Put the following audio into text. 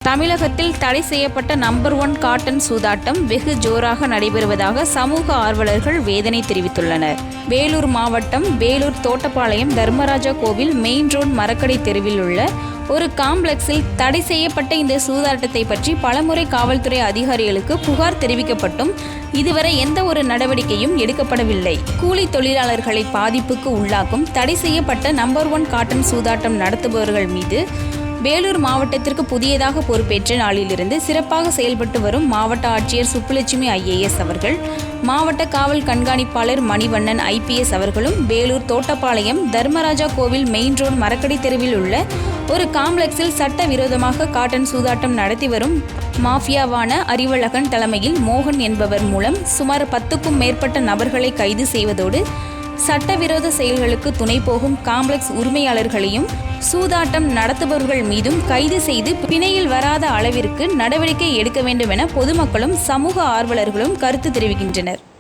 தமிழகத்தில் தடை செய்யப்பட்ட நம்பர் 1 காட்டன் சூதாட்டம் வெகு ஜோராக நடைபெறுவதாக சமூக ஆர்வலர்கள் வேதனை தெரிவித்துள்ளனர். வேலூர் மாவட்டம் வேலூர் தோட்டப்பாளையம் தர்மராஜா கோவில் மெயின் ரோடு மரக்கடை தெருவில் உள்ள ஒரு காம்ப்ளெக்ஸில் தடை செய்யப்பட்ட இந்த சூதாட்டத்தை பற்றி பலமுறை காவல்துறை அதிகாரிகளுக்கு புகார் தெரிவிக்கப்பட்டும் இதுவரை எந்த ஒரு நடவடிக்கையும் எடுக்கப்படவில்லை. கூலி தொழிலாளர்களை பாதிப்புக்கு உள்ளாக்கும் தடை செய்யப்பட்ட நம்பர் 1 காட்டன் சூதாட்டம் நடத்துபவர்கள் மீது வேலூர் மாவட்டத்திற்கு புதியதாக பொறுப்பேற்ற நாளிலிருந்து சிறப்பாக செயல்பட்டு வரும் மாவட்ட ஆட்சியர் சுப்புலட்சுமி IAS அவர்கள், மாவட்ட காவல் கண்காணிப்பாளர் மணிவண்ணன் IPS அவர்களும் வேலூர் தோட்டப்பாளையம் தர்மராஜா கோவில் மெயின் ரோடு மரக்கடை தெருவில் உள்ள ஒரு காம்ப்ளெக்ஸில் சட்ட விரோதமாக காட்டன் சூதாட்டம் நடத்தி வரும் மாஃபியாவான அறிவழகன் தலைமையில் மோகன் என்பவர் மூலம் சுமார் 10க்கும் மேற்பட்ட நபர்களை கைது செய்வதோடு சட்டவிரோத செயல்களுக்கு துணை போகும் காம்ப்ளெக்ஸ் உரிமையாளர்களையும் சூதாட்டம் நடத்துபவர்கள் மீதும் கைது செய்து பிணையில் வராத அளவிற்கு நடவடிக்கை எடுக்க வேண்டும் என பொதுமக்களும் சமூக ஆர்வலர்களும் கருத்து தெரிவிக்கின்றனர்.